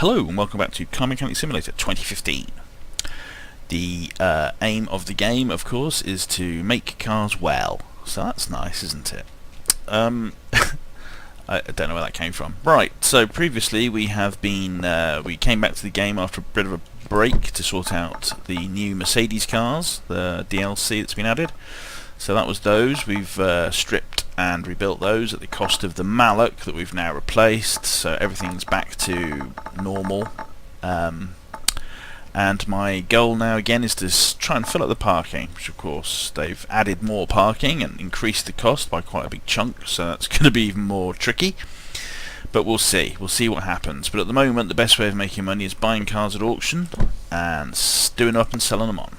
Hello and welcome back to Car Mechanic Simulator 2015. The aim of the game, of course, is to make cars well. So that's nice, isn't it? I don't know where that came from. Right, so previously we have been, we came back to the game after a bit of a break to sort out the new Mercedes cars, the DLC that's been added. So that was those. We've stripped and rebuilt those at the cost of the Malloch that we've now replaced, so everything's back to normal. And my goal now again is to try and fill up the parking, which of course they've added more parking and increased the cost by quite a big chunk, so that's going to be even more tricky. But we'll see what happens. But at the moment the best way of making money is buying cars at auction and doing them up and selling them on.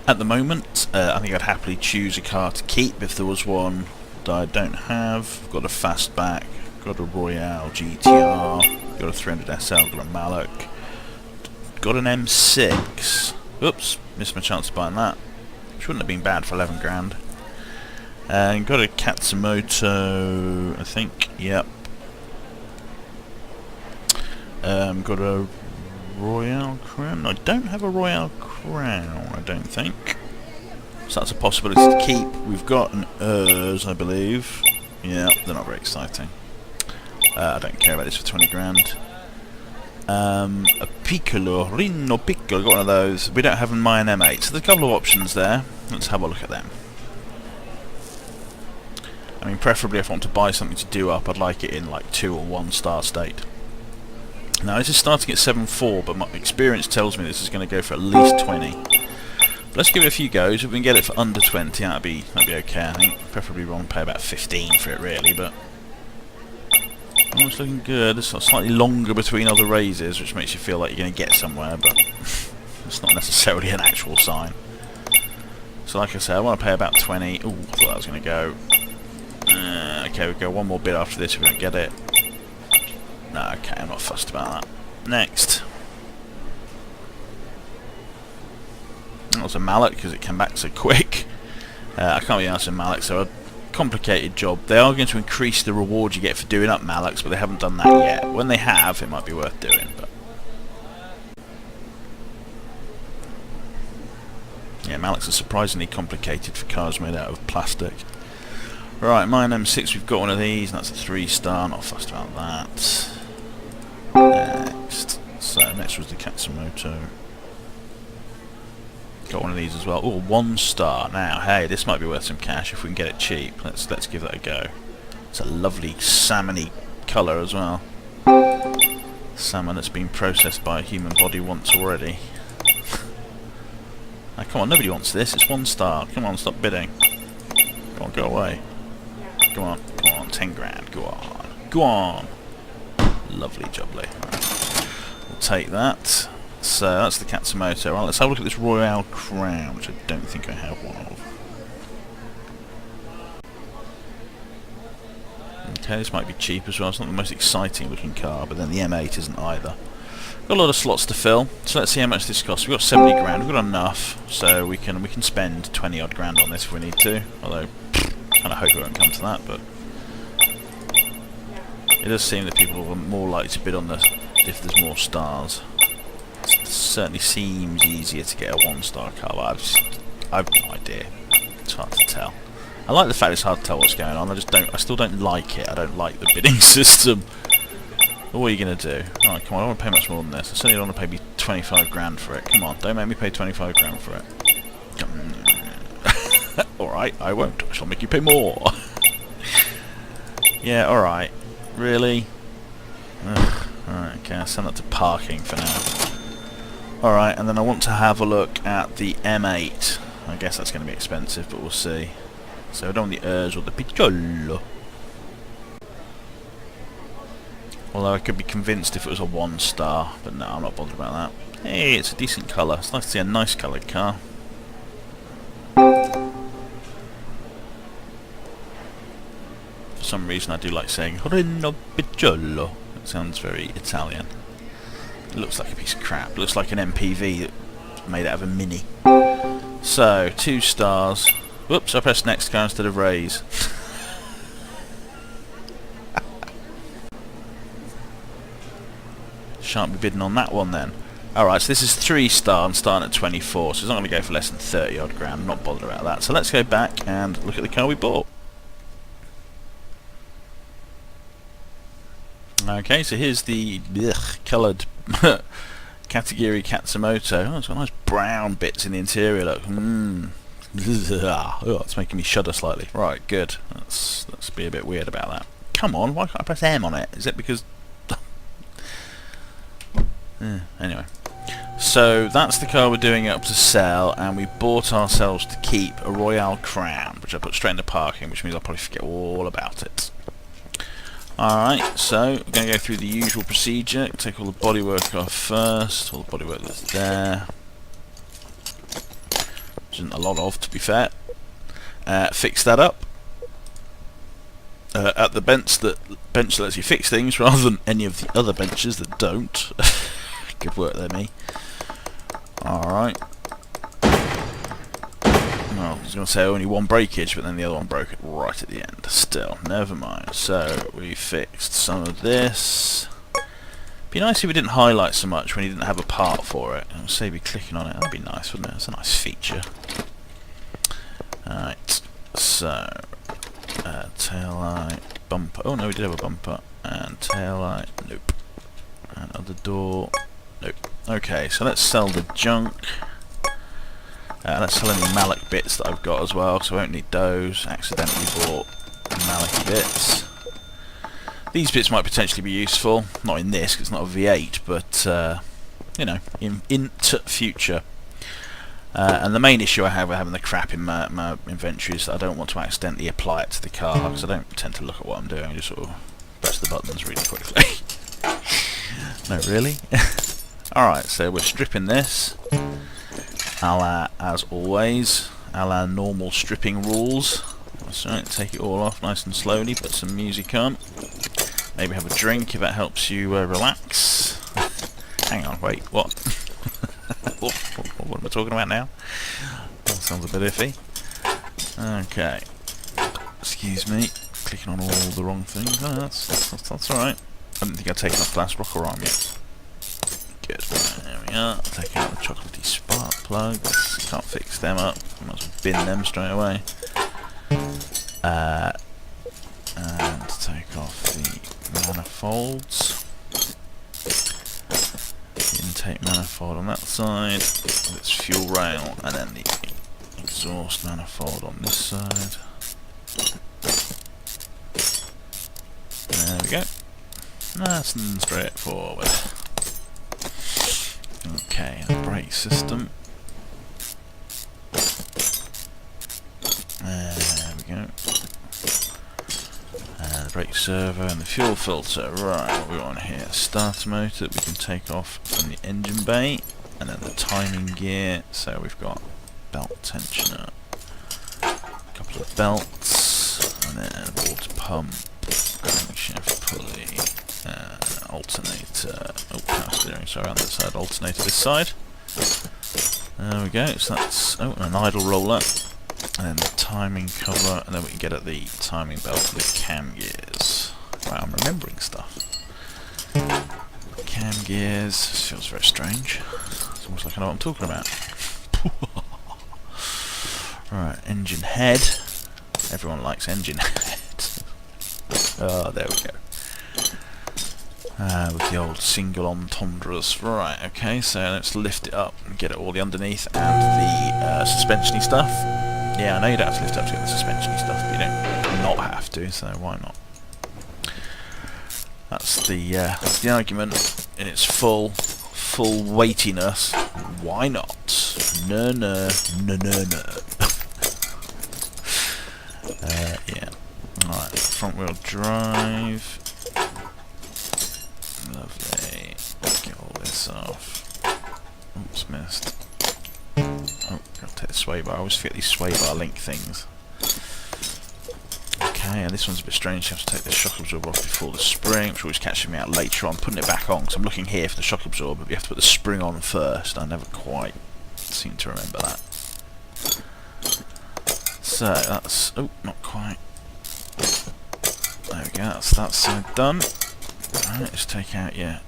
At the moment, I think I'd happily choose a car to keep if there was one that I don't have. I've got a Fastback, got a Royale GTR, got a 300 SL, got a Malloch, got an M6. Oops, missed my chance of buying that, which wouldn't have been bad for 11 grand. And got a Katsumoto, I think, yep. Got a Royale Crown. I don't have a Royale Crown, I don't think. So that's a possibility to keep. We've got an Urz, I believe. Yeah, they're not very exciting. I don't care about this for 20 grand. A Piccolo, Rino Piccolo, got one of those. We don't have in mine M8, so there's a couple of options there. Let's have a look at them. I mean, preferably if I want to buy something to do up, I'd like it in like 2 or 1 star state. Now this is starting at 7.4, but my experience tells me this is going to go for at least 20. But let's give it a few goes. If we can get it for under 20, that'd be okay, I think. Preferably wrong, pay about 15 for it really, but oh, it's looking good. It's slightly longer between other raises, which makes you feel like you're going to get somewhere, but it's not necessarily an actual sign. So like I said, I want to pay about 20. Ooh, I thought that was going to go. Okay, we'll go one more bit after this if we don't get it. No, okay, I'm not fussed about that. Next. That was a Malloch because it came back so quick. I can't be asked a Malloch, so a complicated job. They are going to increase the reward you get for doing up Mallochs, but they haven't done that yet. When they have, it might be worth doing. But yeah, Mallochs are surprisingly complicated for cars made out of plastic. Right, mine M6, we've got one of these, and that's a 3-star, not fussed about that. Next. So, next was the Katsumoto. Got one of these as well. Oh, 1-star. Now, hey, this might be worth some cash if we can get it cheap. Let's give that a go. It's a lovely salmon-y colour as well. Salmon that's been processed by a human body once already. Now, come on, nobody wants this. It's 1-star. Come on, stop bidding. Come on, go away. Come on, 10 grand, go on. Lovely jubbly. We'll take that. So that's the Katsumoto. Right, let's have a look at this Royale Crown, which I don't think I have one of. Okay, this might be cheap as well. It's not the most exciting looking car, but then the M8 isn't either. Got a lot of slots to fill, so let's see how much this costs. We've got 70 grand, we've got enough, so we can spend 20 odd grand on this if we need to. Although I kind of hope it won't come to that, but it does seem that people are more likely to bid on this if there's more stars. It certainly seems easier to get a 1-star car, but I've no idea. It's hard to tell. I like the fact it's hard to tell what's going on. I still don't like it. I don't like the bidding system. But what are you going to do? Alright, come on, I don't want to pay much more than this. I certainly don't want to pay me 25 grand for it. Come on, don't make me pay 25 grand for it. Alright, I won't. I shall make you pay more. Yeah, alright. Really? Alright, okay, I'll send that to parking for now. Alright, and then I want to have a look at the M8. I guess that's going to be expensive, but we'll see. So I don't want the Urz or the Piccolo. Although I could be convinced if it was a 1-star, but no, I'm not bothered about that. Hey, it's a decent colour. It's nice to see a nice coloured car. For some reason I do like saying Rino Piccolo. It sounds very Italian. It looks like a piece of crap. It looks like an MPV made out of a Mini. So, 2 stars. Whoops, I pressed next car instead of raise. Shan't be bidding on that one then. Alright, so this is 3-star and starting at 24, so it's not going to go for less than 30 odd grand. I'm not bothered about that. So let's go back and look at the car we bought. Okay, so here's the coloured Katagiri Katsumoto. Oh, it's got nice brown bits in the interior, look. Oh, it's making me shudder slightly. Right, good. Let's be a bit weird about that. Come on, why can't I press M on it? Is it because... Anyway. So, that's the car we're doing up to sell, and we bought ourselves to keep a Royale Crown, which I put straight into parking, which means I'll probably forget all about it. Alright, so we're going to go through the usual procedure. Take all the bodywork off first, all the bodywork that's there. Which isn't a lot of, to be fair. Fix that up. At the bench that lets you fix things, rather than any of the other benches that don't. Good work there, me. Alright. Well, I was going to say only one breakage, but then the other one broke it right at the end. Still, never mind. So, we fixed some of this. Be nice if we didn't highlight so much when you didn't have a part for it. I'll say be clicking on it. That'd be nice, wouldn't it? It's a nice feature. Alright, so... tail light, bumper. Oh no, we did have a bumper. And tail light, nope. And other door, nope. Okay, so let's sell the junk. Let's sell any Malak bits that I've got as well, so I won't need those. Accidentally bought Malak bits. These bits might potentially be useful. Not in this, because it's not a V8, but, you know, into future. And the main issue I have with having the crap in my inventory is that I don't want to accidentally apply it to the car, because I don't tend to look at what I'm doing. I just sort of press the buttons really quickly. No, really? Alright, so we're stripping this. As always, a la normal stripping rules. That's right, take it all off nice and slowly, put some music on. Maybe have a drink if that helps you relax. Hang on, wait, what? What am I talking about now? That sounds a bit iffy. Okay. Excuse me. Clicking on all the wrong things. Oh, that's alright. I didn't think I'd taken off glass rocker arm yet. Good. There we are. Taking out the chocolatey spark plugs. Can't fix them up. I might as well bin them straight away. And take off the manifolds. Intake manifold on that side. This fuel rail, and then the exhaust manifold on this side. There we go. Nice and straightforward. Okay, the brake system. There we go. And the brake servo and the fuel filter. Right, what we want here? Starter motor we can take off from the engine bay, and then the timing gear. So we've got belt tensioner, a couple of belts, and then water pump, crankshaft pulley, alternator. Oh, power steering. Sorry, on that side. Alternator this side. There we go. So that's an idle roller. And then the timing cover, and then we can get at the timing belt and the cam gears. Wow, I'm remembering stuff. Cam gears, this feels very strange. It's almost like I know what I'm talking about. Right, engine head. Everyone likes engine head. Oh, there we go. With the old single entendres. Right, okay, so let's lift it up and get it all the underneath and the suspension-y stuff. Yeah, I know you don't have to lift up to get the suspension-y stuff, but you don't not have to, so why not? That's the argument in its full weightiness. Why not? No. Yeah. Alright, front wheel drive. Lovely. Get all this off. Oops, missed. Oh, gotta take the sway bar. I always forget these sway bar link things. Okay, and this one's a bit strange. You have to take the shock absorber off before the spring, which always catches me out later on. Putting it back on, because I'm looking here for the shock absorber, but you have to put the spring on first. I never quite seem to remember that. So, that's... oh, not quite. There we go, that's that side done. Alright, let's take out your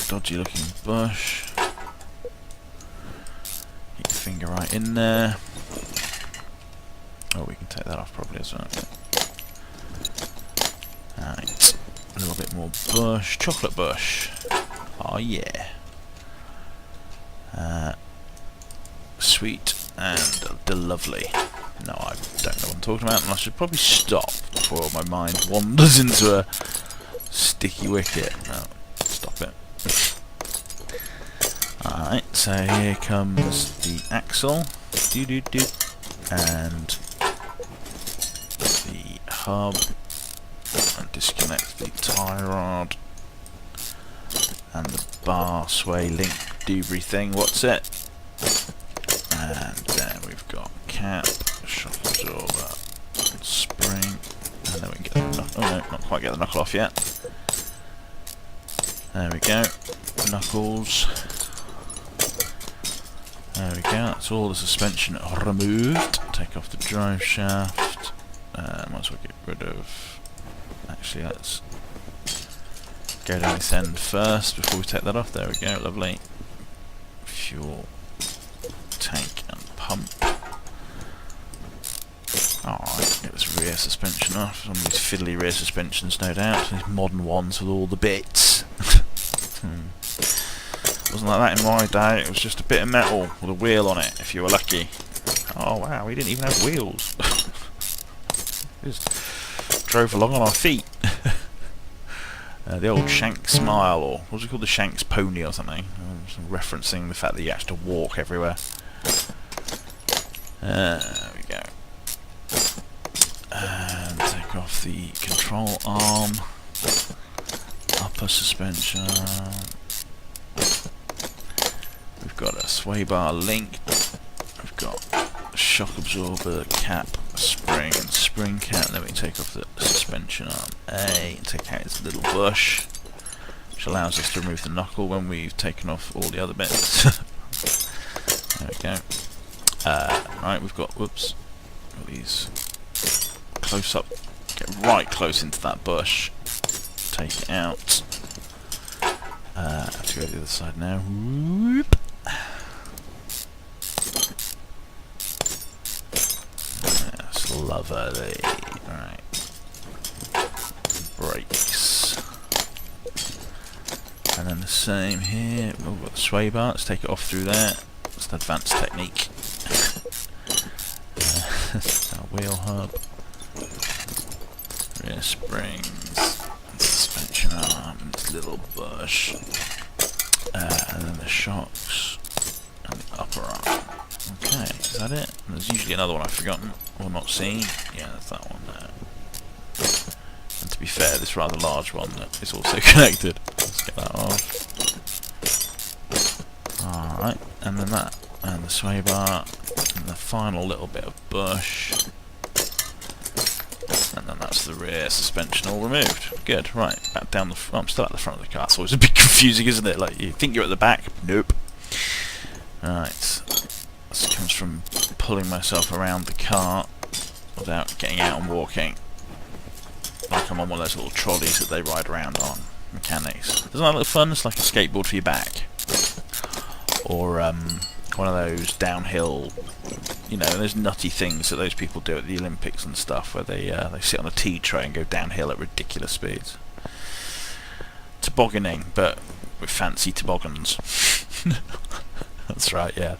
dodgy looking bush. Get your finger right in there. Oh, we can take that off probably as well. Alright, a little bit more bush. Chocolate bush. Oh yeah. Sweet and lovely. No, I don't know what I'm talking about, and I should probably stop before my mind wanders into a sticky wicket. No, stop it. Alright, so here comes the axle. Doo-doo-doo. And the hub. And disconnect the tie rod. And the bar sway link doobry thing. What's it? And then we've got cap, shock absorber, spring, and then we can get the knuckle. Oh no, not quite get the knuckle off yet. There we go. Knuckles. There we go. That's all the suspension removed. Take off the drive shaft. Might as well get rid of. Actually, let's go down this end first before we take that off. There we go. Lovely. Fuel tank and pump. Alright, get this rear suspension off. Some of these fiddly rear suspensions, no doubt. These modern ones with all the bits. Wasn't like that in my day. It was just a bit of metal with a wheel on it, if you were lucky. Oh wow, we didn't even have wheels. We just drove along on our feet. The old Shanks smile, or what was it called, the Shanks pony or something, referencing the fact that you had to walk everywhere. There we go. And take off the control arm, upper suspension. We've got a sway bar link. We've got a shock absorber cap, spring and spring cap. Then we can take off the suspension arm A and take out its little bush, which allows us to remove the knuckle when we've taken off all the other bits. There we go. Right, we've got, whoops, got these close up, get right close into that bush, take it out. I have to go to the other side now. Whoop. That's lovely. Alright. Brakes. And then the same here. We've got the sway bar, let's take it off through there. It's an advanced technique. Our wheel hub, rear springs, suspension arm, and this little bush, and then the shocks and the upper arm. Okay, is that it? And there's usually another one I've forgotten or not seen. Yeah, that's that one there. And to be fair, this rather large one that is also connected. Let's get that off. Alright, and then that, and the sway bar, and the final little bit of bush, and then that's the rear suspension all removed. Good, right, back down the I'm still at the front of the car, it's always a bit confusing, isn't it? Like, you think you're at the back, nope. Right, this comes from pulling myself around the car without getting out and walking. Like I'm on one of those little trolleys that they ride around on, mechanics. Doesn't that look fun? It's like a skateboard for your back. Or one of those downhill, you know, those nutty things that those people do at the Olympics and stuff, where they sit on a tea tray and go downhill at ridiculous speeds. Tobogganing, but with fancy toboggans. That's right, yeah.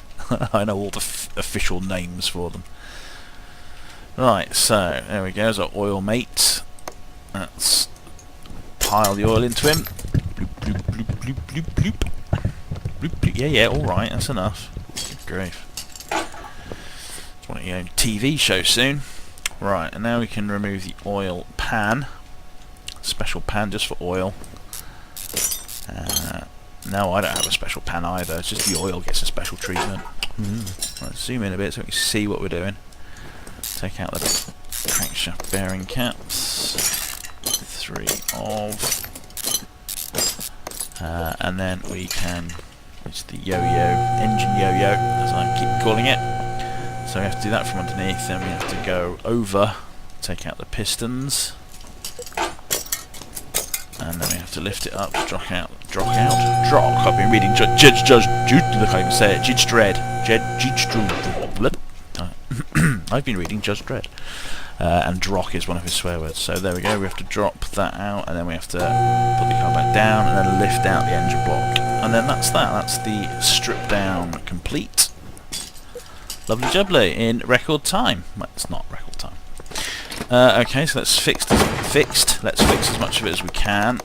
I know all the official names for them. Right, so there we go. There's our oil mate. Let's pile the oil into him. Bloop, bloop, bloop, bloop, bloop, bloop. Yeah, alright, that's enough. Good grief. It's one of your own TV shows soon. Right, and now we can remove the oil pan. Special pan just for oil. No, I don't have a special pan either, it's just the oil gets a special treatment. Right, zoom in a bit so we can see what we're doing. Take out the crankshaft bearing caps. 3 of. And then we can, it's the yo-yo, engine yo-yo, as I keep calling it. So we have to do that from underneath, then we have to go over, take out the pistons, and then we have to lift it up, Drock out. Drock. I've been reading Judge. Look, I can't even say it. Judge Dredd. Judge Dredd. I've been reading Judge Dredd. And Drock is one of his swear words. So there we go. We have to drop that out, and then we have to put the car back down, and then lift out the engine block, and then that's that. That's the strip down complete. Lovely jubbly in record time. Well, it's not record time. Okay, so that's fixed. Let's fix as much of it as we can.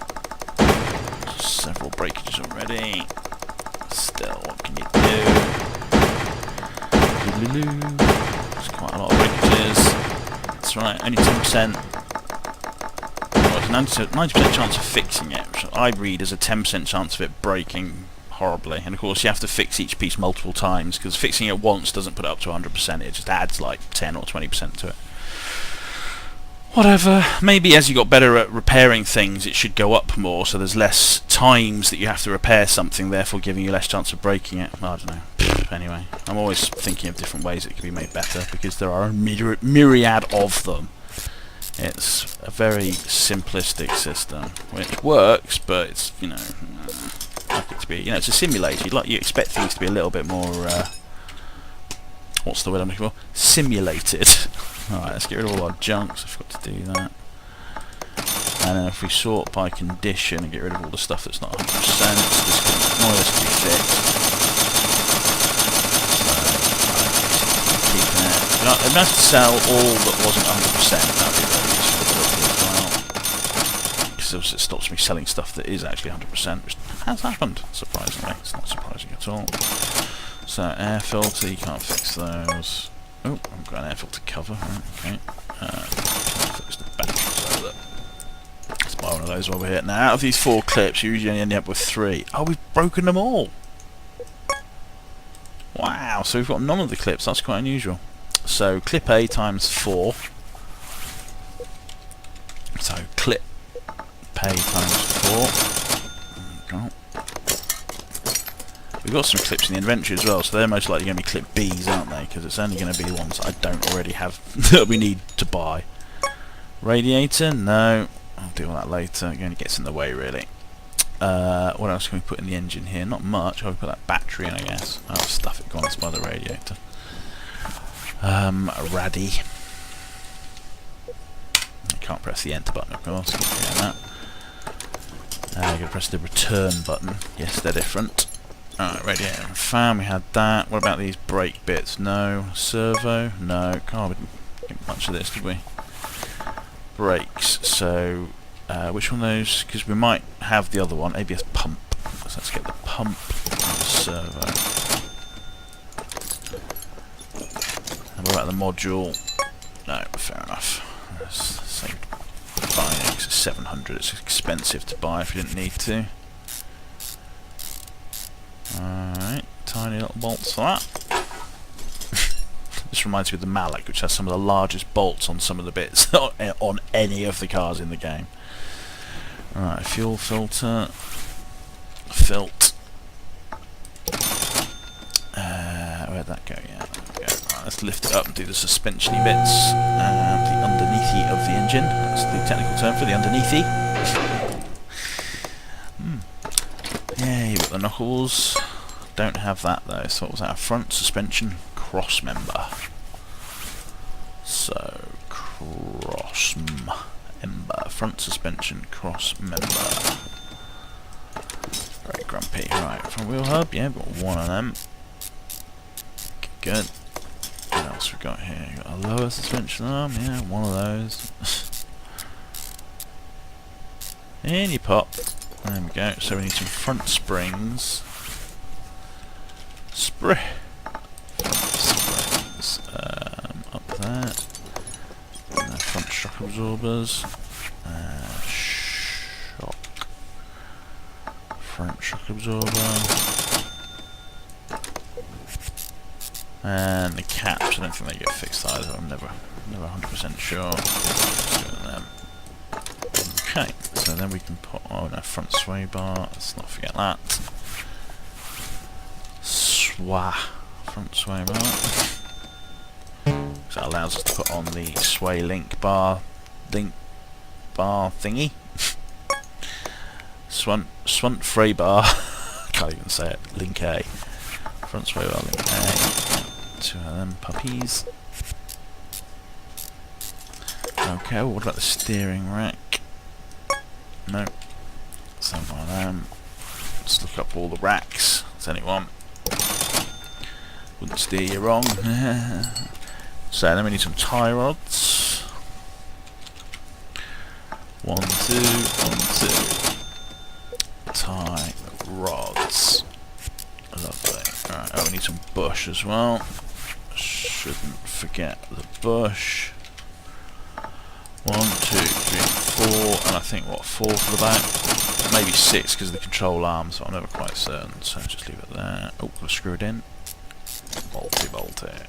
Several breakages already. Still, what can you do? There's quite a lot of breakages. That's right, only 10%. Well, it's a 90% chance of fixing it, which I read as a 10% chance of it breaking horribly. And of course, you have to fix each piece multiple times, because fixing it once doesn't put it up to 100%. It just adds like 10 or 20% to it. Whatever. Maybe as you got better at repairing things, it should go up more, so there's less times that you have to repair something, therefore giving you less chance of breaking it. I don't know. Anyway, I'm always thinking of different ways it can be made better, because there are a myriad of them. It's a very simplistic system, which works, but it's, you know, like it to be, you know, it's a simulator. You expect things to be a little bit more, what's the word I'm looking for? Simulated. Alright, let's get rid of all our junk, so I forgot to do that. And then if we sort by condition and get rid of all the stuff that's not 100%, this can more or less be fixed. So, I'd nice to sell all that wasn't 100%, that would be very useful as well. Because it stops me selling stuff that is actually 100%, which has happened, surprisingly. It's not surprising at all. So, air filter, you can't fix those. Oh, I've got an air filter cover, right, okay. Fix the batteries over there. Let's buy one of those while we're here. Now, out of these 4 clips, you usually end up with 3. Oh, we've broken them all! Wow, so we've got none of the clips, that's quite unusual. So, clip A times 4. So, clip A times 4. Okay. We've got some clips in the inventory as well, so they're most likely going to be clip Bs, aren't they? Because it's only going to be the ones I don't already have that we need to buy. Radiator? No. I'll deal with that later. It only gets in the way, really. What else can we put in the engine here? Not much. I'll put that battery in, I guess. I'll stuff it once by the radiator. A raddy. I can't press the enter button, of course. That. I'm going to press the return button. Yes, they're different. Alright, radiator and fan, we had that. What about these brake bits? No. Servo? No. God, we didn't get much of this, did we? Brakes. So, which one of those? Because we might have the other one. ABS pump. So let's get the pump and the servo. And what about the module? No, fair enough. Let's say buying it 'cause it's 700. It's expensive to buy if you didn't need to. Alright, tiny little bolts for that. This reminds me of the Malak, which has some of the largest bolts on some of the bits on any of the cars in the game. Alright, fuel filter. Filt. Where'd that go? Yeah, there we go. Right, let's lift it up and do the suspensiony bits. The underneathy of the engine. That's the technical term for the underneathy. Yeah, you've got the knuckles. Don't have that though. So what was that? A front suspension cross member. So cross member, front suspension cross member. Very grumpy. Right, front wheel hub. Yeah, got one of them. Good. What else we got here? Got a lower suspension arm. Yeah, one of those. And you pop. There we go. So we need some front springs. Front springs. Up there. And the front shock absorbers. Front shock absorber. And the caps. I don't think they get fixed either. I'm never 100% sure. Okay, so then we can put on a front sway bar. Let's not forget that. Front sway bar. So that allows us to put on the sway link bar thingy. Swant Freybar. Can't even say it. Link A. Front sway bar, link A. 2 of them puppies. Okay, what about the steering rack? No. Same one of them. Let's look up all the racks. There's anyone. Wouldn't steer you wrong. So then we need some tie rods. 1, 2, 1, 2. Tie rods. Lovely. Alright, oh, we need some bush as well. Shouldn't forget the bush. 1, 2, 3, 4, and I think, what, 4 for the back? Maybe 6 because of the control arm, so I'm never quite certain, so just leave it there. Oh, gotta screw it in. Bolty, bolty.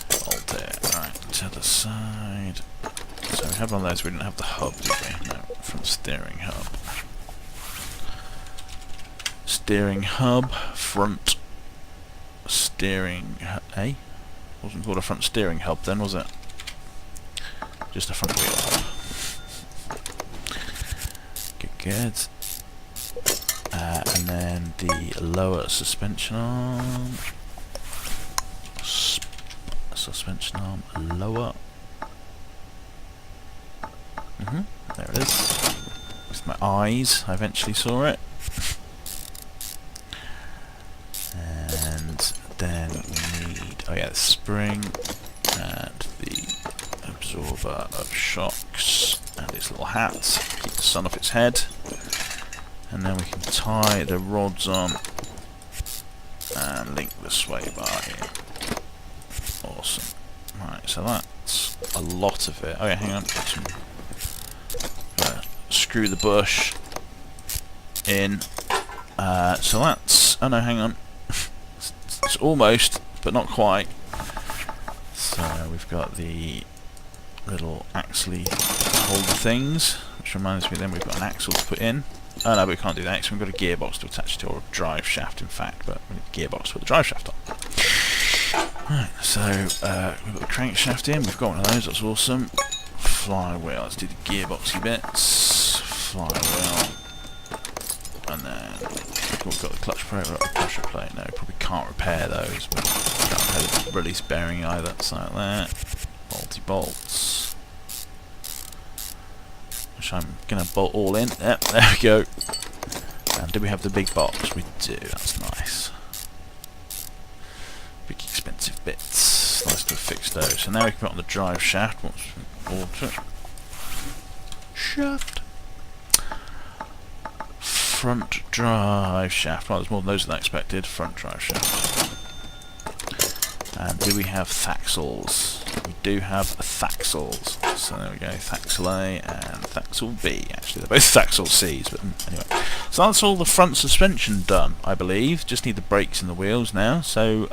Bolty. Alright, to the side. So we had one of those, we didn't have the hub, did we? No, front steering hub. Steering hub, front steering... Eh? Wasn't called a front steering hub then, was it? Just a front wheel hub. Good, good. And then the lower suspension arm. Suspension arm lower. There it is. With my eyes, I eventually saw it. And then we need, oh yeah, the spring and the absorber of shocks and its little hat, keep the sun off its head. And then we can tie the rods on and link the sway bar in. Awesome. Right, so that's a lot of it. Oh yeah, hang on. Screw the bush in. So that's... Oh no, hang on. It's almost, but not quite. So we've got the little axle holder things, which reminds me then we've got an axle to put in. Oh no, but we can't do that because we've got a gearbox to attach to, or a drive shaft in fact, but we need a gearbox to put the drive shaft on. Right, so we've got the crankshaft in, we've got one of those, that's awesome. Flywheel, let's do the gearboxy bits. Flywheel. And then we've got the clutch plate, we've got the pressure plate. No, probably can't repair those, but can't repair the release bearing either, so like that. Bolty bolts. Which I'm going to bolt all in. Yep, there we go. And do we have the big box? We do, that's nice. Big expensive bits. Nice to have fixed those. So now we can put on the drive shaft. What's auto? Shaft. Front drive shaft. Well, there's more than those than I expected. Front drive shaft. And do we have Thaxels? We do have Thaxels. So there we go, Thaxel A and Thaxel B. Actually, they're both Thaxel C's, but anyway. So that's all the front suspension done, I believe. Just need the brakes and the wheels now. So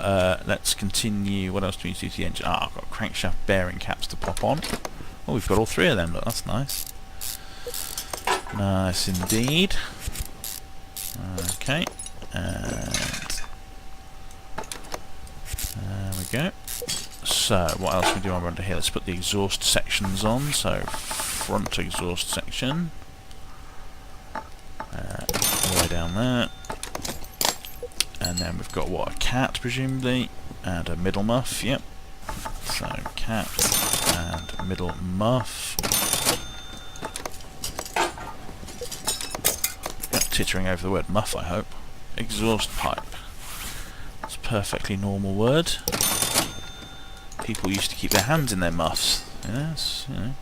let's continue. What else do we need to do to the engine? Ah, I've got crankshaft bearing caps to pop on. Oh, we've got all 3 of them. Look, that's nice. Nice indeed. Okay, and there we go. So, what else we do under here? Let's put the exhaust sections on. So, front exhaust section. All the way down there. And then we've got, what, a cat, presumably, and a middle muff, yep. So, cat and middle muff. Tittering over the word muff, I hope. Exhaust pipe. It's a perfectly normal word. People used to keep their hands in their muffs. Yes, you know.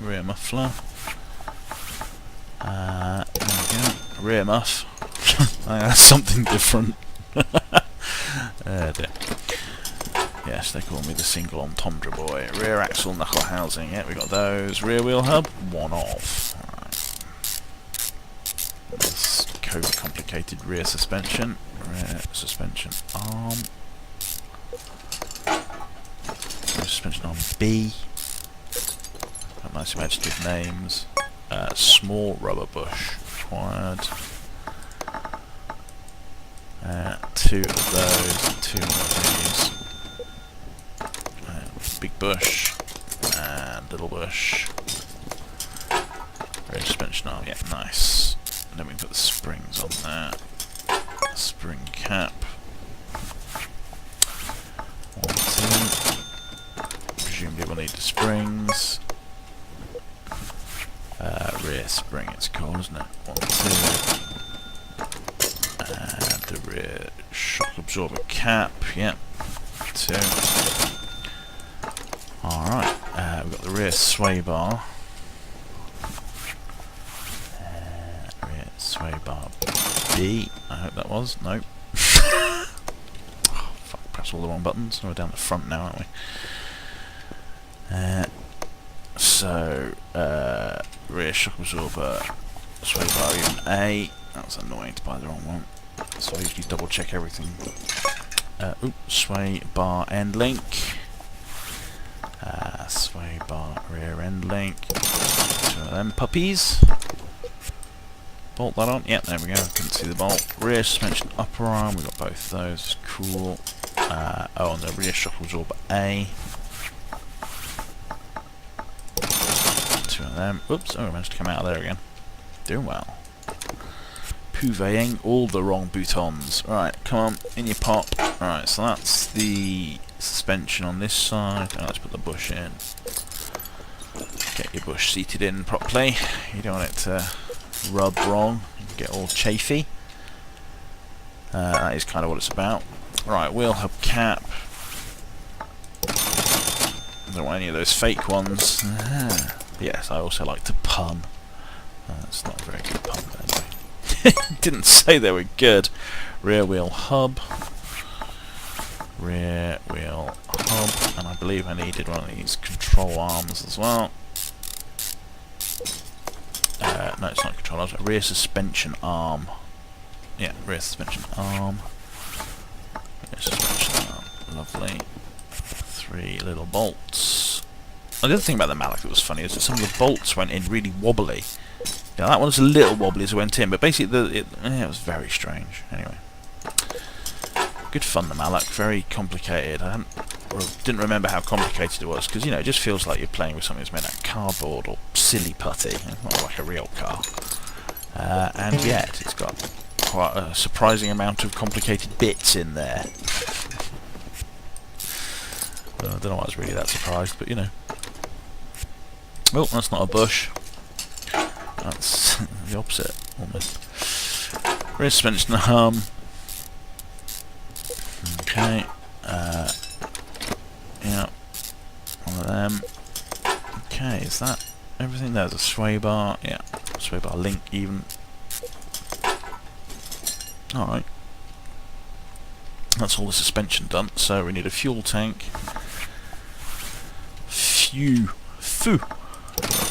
Rear muffler. There we go. Rear muff. That's something different. Dear. Yes, they call me the single entendre boy. Rear axle knuckle housing. Yeah, we got those. Rear wheel hub. One off. This complicated rear suspension arm, rear suspension arm B, got nice imaginative names, small rubber bush required, 2 of those, 2 more of these, big bush and little bush. Rear suspension arm, yeah, nice. And then we put the springs on there. Spring cap. 1, 2. Presumably we'll need the springs. Rear spring it's called, isn't it? 1, 2. And the rear shock absorber cap, yep. 2. Alright, we've got the rear sway bar. Rear sway bar B, I hope that was. Nope. Oh, fuck, press all the wrong buttons. We're down the front now, aren't we? Rear shock absorber, sway bar even A. That was annoying to buy the wrong one. So I usually double check everything. Sway bar end link. Sway bar rear end link. 2 of them puppies. Bolt that on. Yep, there we go. Couldn't see the bolt. Rear suspension upper arm. We've got both of those. Cool. And the rear shock absorber A. 2 of them. Oops. Oh, I managed to come out of there again. Doing well. Purveying all the wrong boutons. Right, come on, in your pop. Right, so that's the suspension on this side. Now let's put the bush in. Get your bush seated in properly. You don't want it to rub wrong, get all chafy. That is kind of what it's about. Right, wheel hub cap. Don't want any of those fake ones. Yes, I also like to pun. That's not a very good pun, by the way. Didn't say they were good. Rear wheel hub. Rear wheel hub. And I believe I needed one of these control arms as well. No, it's not control arms. Rear suspension arm. Yeah, rear suspension arm. Rear suspension arm. Lovely. 3 little bolts. The other thing about the Malak that was funny is that some of the bolts went in really wobbly. Yeah, that one's a little wobbly as it went in, but basically it was very strange. Anyway, good fun, the Malak. Very complicated. Didn't remember how complicated it was because, you know, it just feels like you're playing with something that's made out of cardboard or silly putty. It's not like a real car. And yet it's got quite a surprising amount of complicated bits in there. I don't know why I was really that surprised, but you know. Oh, that's not a bush. That's the opposite, almost. Rear suspension arm. Okay. Yeah. One of them. Okay, is that everything? There's a sway bar. Yeah. Sway bar link even. Alright. That's all the suspension done. So we need a fuel tank.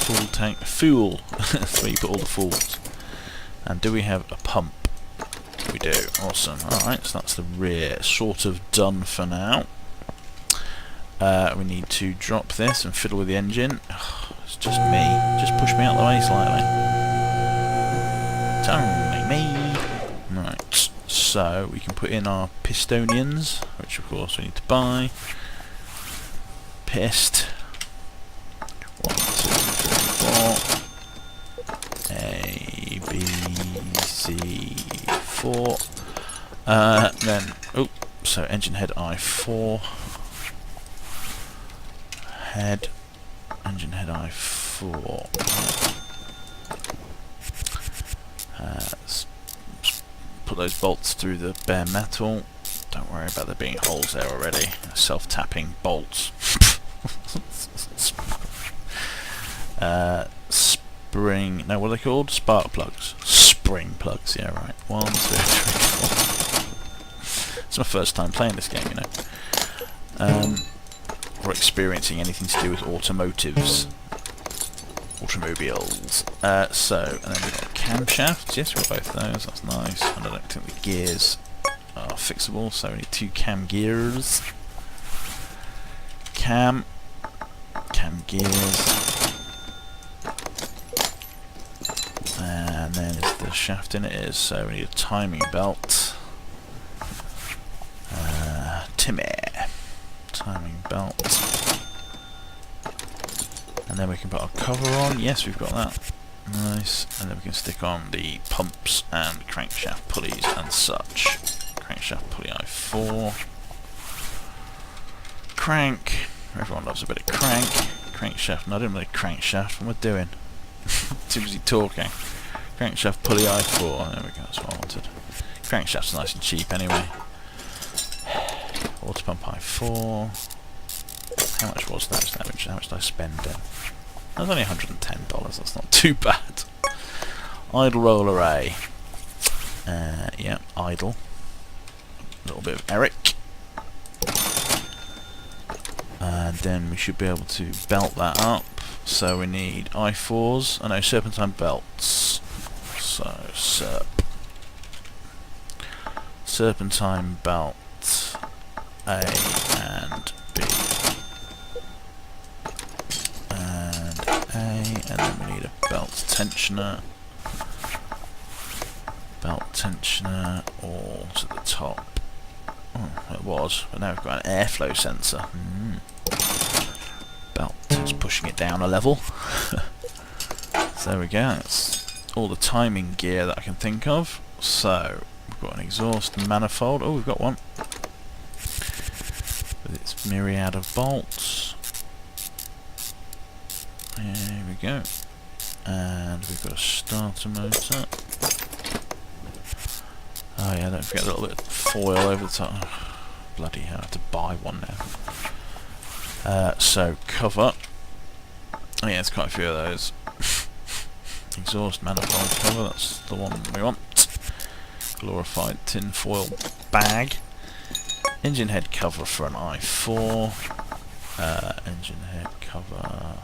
Full tank, fuel. That's where you put all the fuels. And do we have a pump? We do. Awesome. Alright, so that's the rear sort of done for now. We need to drop this and fiddle with the engine. It's just me. Just push me out the way slightly. It's only me. Right, so we can put in our pistonians, which of course we need to buy. Pissed. 1, 2, 3, 4. A, B, C, 4. Then, so engine head I4. Head. Engine head I4. Put those bolts through the bare metal. Don't worry about there being holes there already. Self-tapping bolts. Spring. No, what are they called? Spark plugs. Spring plugs. Yeah, right. 1, 2, 3, 4. It's my first time playing this game, you know. Or experiencing anything to do with automotives. Automobiles. And then we've got camshafts. Yes, we've got both of those. That's nice. And I don't think the gears are fixable, so we need 2 cam gears. Cam gears. And then is the shaft in? It is, so we need a timing belt. Timing belt. And then we can put our cover on. Yes, we've got that. Nice. And then we can stick on the pumps and crankshaft pulleys and such. Crankshaft pulley I4. Crank. Everyone loves a bit of crank. Crankshaft. No, I didn't really crankshaft. What am I doing? Too busy talking. Crankshaft pulley I4. There we go. That's what I wanted. Crankshaft's nice and cheap anyway. Water pump I4. How much was that? How much did I spend then? That was only $110. That's not too bad. Idle roll array. Yeah, idle. A little bit of Eric. And then we should be able to belt that up. So we need I4s. Oh no, serpentine belts. So, serpentine belt A and B. And A, and then we need a belt tensioner. Belt tensioner all to the top. Oh, it was, but now we've got an airflow sensor. Belt is pushing it down a level. So there we go, that's all the timing gear that I can think of. So, we've got an exhaust manifold. Oh, we've got one. With its myriad of bolts. There we go. And we've got a starter motor. Oh yeah, don't forget a little bit of foil over the top. Oh, bloody hell, I have to buy one now. So, cover. Oh yeah, there's quite a few of those. Exhaust manifold cover, that's the one we want. Glorified tin foil bag. Engine head cover for an I4. Engine head cover.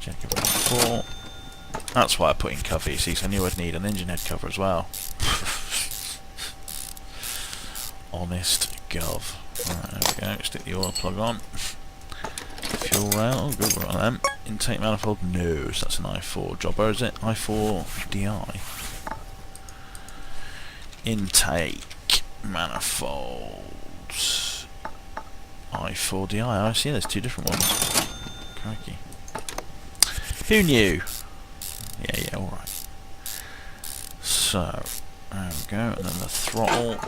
Check cover I4. That's why I put in cover, you see, so I knew I'd need an engine head cover as well. Honest gov. Right, there we go, stick the oil plug on. Fuel rail, oh good, we're on them. Intake manifold, no, so that's an I4 job, or is it? I4 DI. Intake manifolds. I4 DI, I see there's two different ones. Crikey. Who knew? Yeah, alright. So, there we go, and then the throttle.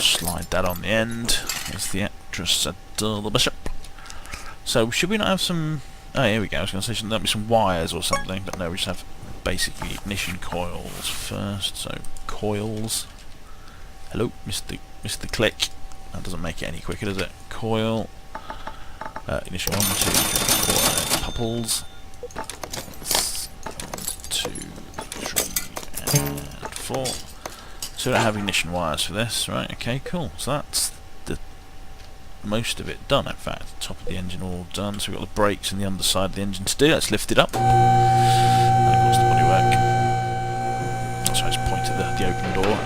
Slide that on the end. There's the extra saddle, the bishop. So, should we not have some... Oh, here we go. I was going to say, shouldn't there be some wires or something? But no, we just have basically ignition coils first. So, coils. Hello, Mr. Click. That doesn't make it any quicker, does it? Coil. Ignition 1, 2, 3, 4, popples. 1, 2, 3, and 4. So we don't have ignition wires for this, right? Okay, cool. So that's the most of it done, in fact. The top of the engine all done. So we've got the brakes and the underside of the engine to do. Let's lift it up. And of course the bodywork. That's why I just pointed at the open door.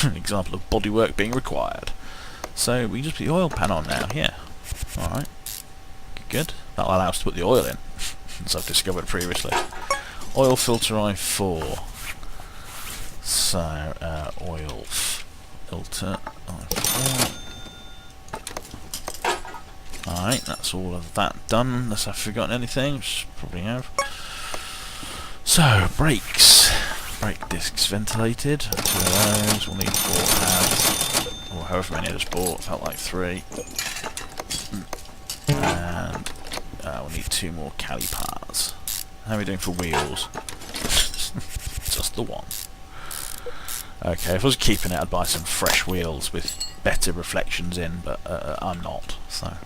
An example of bodywork being required. So we just put the oil pan on now. Yeah. Alright. Good. That'll allow us to put the oil in, as I've discovered previously. Oil filter I4. So, oil filter I4. Alright, that's all of that done, unless I've forgotten anything, which probably have. So, brakes. Brake discs ventilated. 2 of those. We'll need 4 pads. Or however many I just bought, felt like 3. And we'll need 2 more calipars. How are we doing for wheels? Just the one. Okay, if I was keeping it, I'd buy some fresh wheels with better reflections in, but I'm not, so...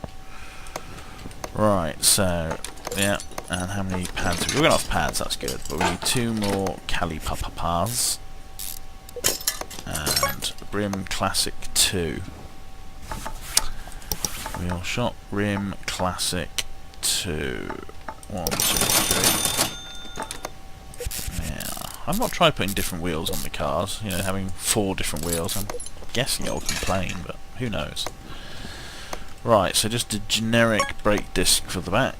Right, so, yeah, and how many pads? We've got enough pads, that's good, but we need 2 more calipars. And Rim Classic 2. Wheel shop, Rim Classic 2. 1, 2, 3. Yeah, I've not tried putting different wheels on the cars, you know, having 4 different wheels. I'm guessing it'll complain, but who knows. Right, so just a generic brake disc for the back.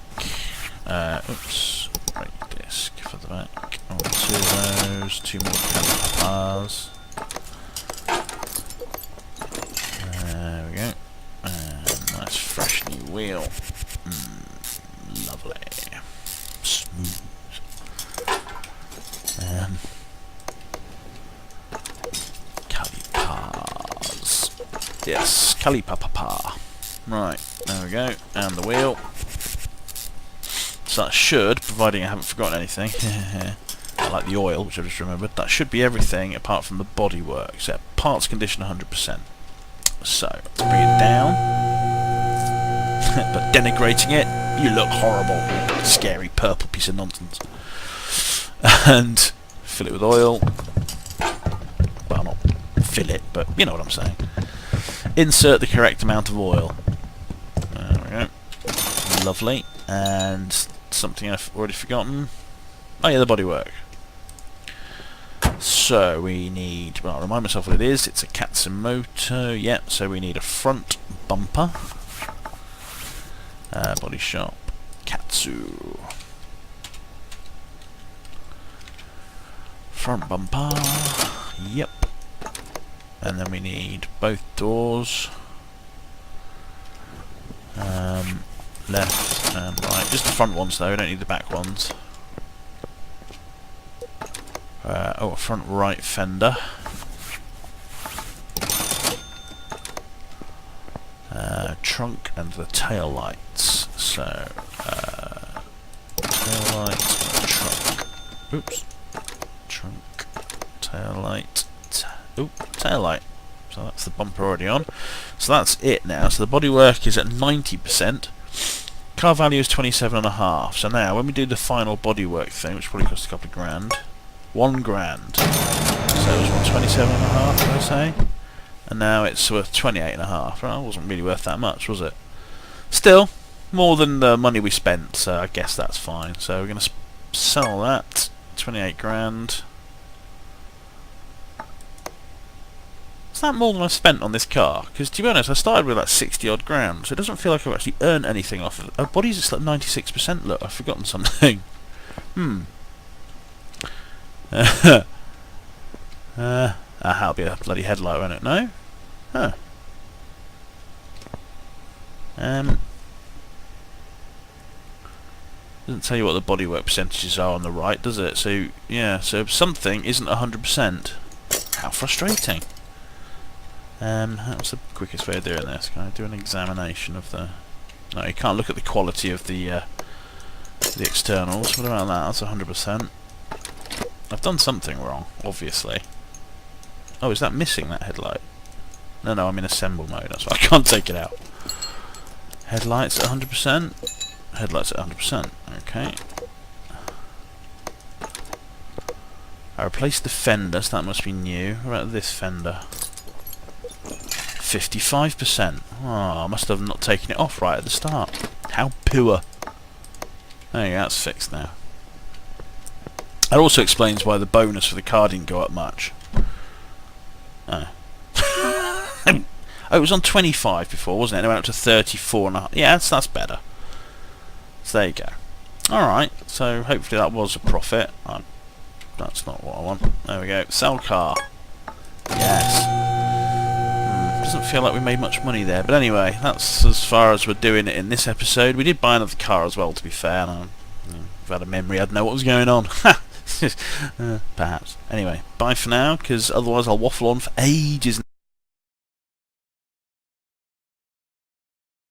Oops, brake disc for the back. 1, 2 of those, 2 more calipars. There we go. And nice fresh new wheel. Lovely. Smooth. Yes, Kalipapapa. Right, there we go, and the wheel. So that should, providing I haven't forgotten anything, like the oil, which I just remembered, that should be everything apart from the bodywork. So parts condition 100%. So, let's bring it down. But denigrating it, you look horrible. Scary purple piece of nonsense. And fill it with oil. Well, not fill it, but you know what I'm saying. Insert the correct amount of oil. There we go. Lovely. And something I've already forgotten. Oh yeah, the bodywork. So we need, well, I'll remind myself what it is. It's a Katsumoto. Yep, so we need a front bumper. Body shop. Katsu. Front bumper. Yep. And then we need both doors. Left and right. Just the front ones though, we don't need the back ones. Oh, a front right fender. Trunk and the tail lights. So, tail light, trunk. Oops. Trunk, tail light. Tail light. So that's the bumper already on. So that's it now. So the bodywork is at 90%. Car value is 27.5. So now, when we do the final bodywork thing, which probably costs a couple of grand, £1 grand. So it was what, 27.5, did I say? And now it's worth 28.5. Well, it wasn't really worth that much, was it? Still, more than the money we spent, so I guess that's fine. So we're going to sell that, 28 grand. Is that more than I spent on this car? Because to be honest, I started with like 60 odd grand, so it doesn't feel like I've actually earned anything off of it. Oh, body's just like 96%. Look, I've forgotten something. That'll be a bloody headlight, won't it? No? Huh. Doesn't tell you what the bodywork percentages are on the right, does it? So, yeah, so something isn't 100%. How frustrating. What's the quickest way of doing this? Can I do an examination of the... No, you can't look at the quality of the externals. What about that? That's 100%. I've done something wrong, obviously. Oh, is that missing, that headlight? No, I'm in assemble mode, that's why I can't take it out. Headlights at 100%. Headlights at 100%. Okay. I replaced the fender, so that must be new. What about this fender? 55%. Oh, I must have not taken it off right at the start. How poor. There you go, that's fixed now. That also explains why the bonus for the car didn't go up much. Oh. Oh, it was on 25 before, wasn't it? It went up to 34.5. Yeah, that's better. So there you go. Alright, so hopefully that was a profit. That's not what I want. There we go. Sell car. Yes. Doesn't feel like we made much money there. But anyway, that's as far as we're doing it in this episode. We did buy another car as well, to be fair. And if I had a memory, I'd know what was going on. Perhaps. Anyway, bye for now, because otherwise I'll waffle on for ages.